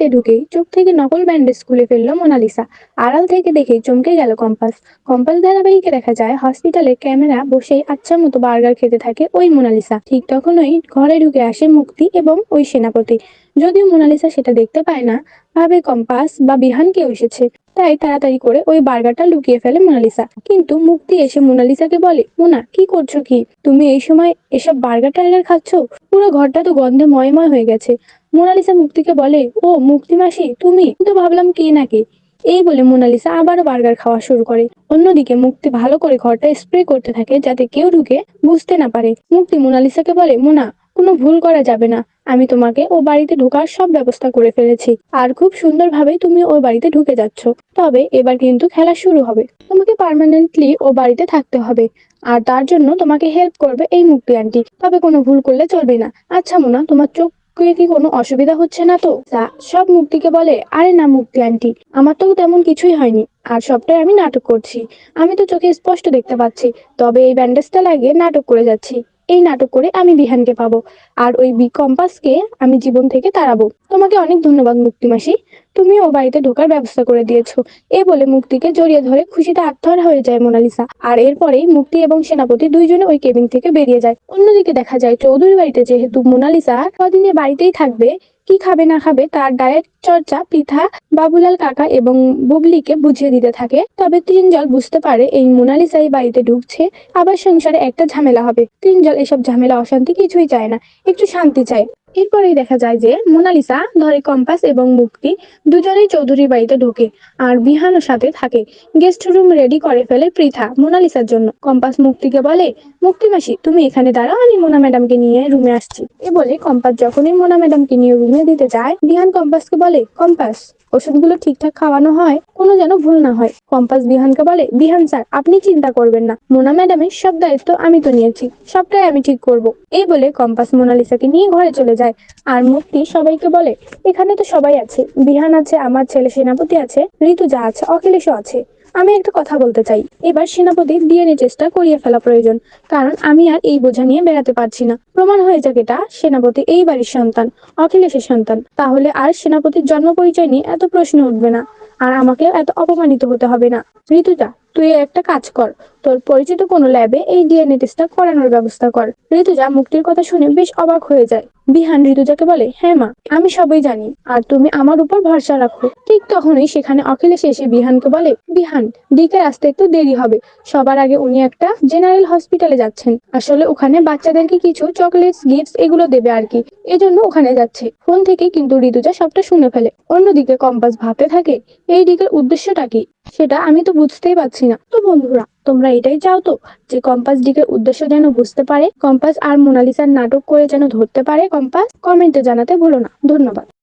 বাড়িতে ঢুকেই চোখ থেকে নকল ব্যান্ডেজ খুলে ফেললো মোনালিসা। আড়াল থেকে দেখেই চমকে গেল কম্পাস। কম্পাস ধারাবাহিকে দেখা যায় হসপিটালে ক্যামেরা বসেই আচ্ছা মতো বার্গার খেতে থাকে ওই মোনালিসা। ঠিক তখনই ঘরে ঢুকে আসে মুক্তি এবং ওই সেনাপতি। যদিও মোনালিসা সেটা দেখতে পায় না, ভাবে কম্পাস বা বিহান কেউ এসেছে, তাই তাড়াতাড়ি করে ওই বার্গারটা লুকিয়ে ফেলে মোনালিসা। কিন্তু মুক্তি এসে মোনালিসাকে বলে, মোনা কি করছো কি, তুমি এই সময় এসব বার্গার টার্গার খাচ্ছ? পুরো ঘরটা তো গন্ধে ময়ময় হয়ে গেছে। মোনালিসা মুক্তিকে বলে, ও মুক্তি মাসি তুমি, তো ভাবলাম কে না কে। এই বলে মোনালিসা আবারও বার্গার খাওয়া শুরু করে। অন্যদিকে মুক্তি ভালো করে ঘরটা স্প্রে করতে থাকে যাতে কেউ ঢুকে বুঝতে না পারে। মুক্তি মোনালিসাকে বলে, মোনা কোনো ভুল করা যাবে না, আমি তোমাকে ও বাড়িতে ঢোকার সব ব্যবস্থা করে ফেলেছি, আর খুব সুন্দরভাবে তুমি ওর বাড়িতে ঢুকে যাচ্ছ। তবে এবার কিন্তু খেলা শুরু হবে, তোমাকে পার্মানেন্টলি ও বাড়িতে থাকতে হবে, আর তার জন্য তোমাকে হেল্প করবে এই মুক্তি আন্টি। তবে কোনো ভুল করলে চলবে না। আচ্ছা মোনা, তোমার চোখ কি কোনো অসুবিধা হচ্ছে না তো? সব মুক্তিকে বলে, আরে না মুক্তি আন্টি, আমার তো তেমন কিছুই হয়নি, আর সবটাই আমি নাটক করছি। আমি তো চোখে স্পষ্ট দেখতে পাচ্ছি, তবে এই ব্যান্ডেজটা লাগিয়ে নাটক করে যাচ্ছি। এই নাটক করে আমি বিহানকে পাবো, আর ওই কম্পাসকে আমি জীবন থেকে তাড়াবো। তোমাকে অনেক ধন্যবাদ মুক্তি মাসি, তুমি ও বাড়িতে ঢোকার ব্যবস্থা করে দিয়েছো। এ বলে মুক্তিকে জড়িয়ে ধরে খুশিতে আত্মহারা হয়ে যায় মোনালিসা। আর এরপরেই মুক্তি এবং সেনাপতি দুইজনে ওই কেবিন থেকে বেরিয়ে যায়। অন্যদিকে দেখা যায় চৌধুরী বাড়িতে যেহেতু মোনালিসা কদিনে বাড়িতেই থাকবে, কি খাবে না খাবে তার ডায়েট চর্চা পৃথা বাবুলাল কাকা এবং বুবলিকে বুঝিয়ে দিতে থাকে। তবে তিনজল বুঝতে পারে এই মোনালিসা এই বাড়িতে ঢুকছে, আবার সংসারে একটা ঝামেলা হবে। তিনজল এসব ঝামেলা অশান্তি কিছুই চায় না, একটু শান্তি চায়। এরপরেই দেখা যায় যে মোনালিসা ধরে কম্পাস এবং মুক্তি দুজনেই চৌধুরীর বাড়িতে ঢোকে, আর বিহানের সাথে থাকে। গেস্ট রুম রেডি করে ফেলে পৃথা মোনালিসার জন্য। কম্পাস মুক্তিকে বলে, মুক্তি মাসি তুমি এখানে দাঁড়াও, আমি মোনা ম্যাডামকে নিয়ে রুমে আসছি। এ বলে কম্পাস যখনই মোনা ম্যাডামকে নিয়ে রুমে দিতে যায়, বিহান কম্পাসকে বলে, কম্পাস ওষুধগুলো ঠিকঠাক খাওয়ানো হয়, কোনো যেন ভুল না হয়। কম্পাস বিহানকে বলে, বিহান স্যার আপনি চিন্তা করবেন না, মোনা ম্যাডামের সব দায়িত্ব আমি তো নিয়েছি, সবটাই আমি ঠিক করব। এই বলে কম্পাস মোনালিসাকে নিয়ে ঘরে চলে যায়। আর মুক্তি সবাইকে বলে, এখানে তো সবাই আছে, বিহান আছে, আমার ছেলে সেনাপতি আছে, ঋতুজা আছে, অখিলেশও আছে। আমি একটা কথা বলতে চাই, এবার সেনাপতির ডিএনএ টেস্টটা করিয়ে ফেলা প্রয়োজন, কারণ আমি আর এই বোঝা নিয়ে বেড়াতে পারছি না। প্রমাণ হয়ে যাক এটা সেনাপতি এই বাড়ির সন্তান, অখিলেশের সন্তান, তাহলে আর সেনাপতির জন্ম পরিচয় নিয়ে এত প্রশ্ন উঠবে না, আর আমাকেও এত অপমানিত হতে হবে না। ঋতুজা তুই একটা কাজ কর, তোর পরিচিত কোনো ল্যাবে এই ডিএনএ টেস্টটা করানোর ব্যবস্থা কর। ঋতুজা মুক্তির কথা শুনে বেশ অবাক হয়ে যায়। বিহান ঋতুজাকে বলে, হ্যাঁ মা, আমি সবই জানি, আর তুমি আমার উপর ভরসা রাখো। ঠিক তখনই সেখানে অখিলেশ এসে বিহানকে বলে, বিহান ডিকের আসতে একটু দেরি হবে, সবার আগে উনি একটা জেনারেল হসপিটালে যাচ্ছেন, আসলে ওখানে বাচ্চাদেরকে কিছু চকলেটস গিফটস এগুলো দেবে আর কি, এজন্য ওখানে যাচ্ছে। ফোন থেকে কিন্তু ঋতুজা সবটা শুনে ফেলে। অন্যদিকে কম্পাস ভাবতে থাকে, এই ডিকের উদ্দেশ্যটা কি, সেটা আমি তো বুঝতেই পারছি না। তো বন্ধুরা তোমরা এটাই চাও তো, যে কম্পাস ডিকের উদ্দেশ্য যেন বুঝতে পারে, কম্পাস আর মোনালিসার নাটক করে যেন ধরতে পারে কম্পাস? কমেন্টে জানাতে ভুলো না। ধন্যবাদ।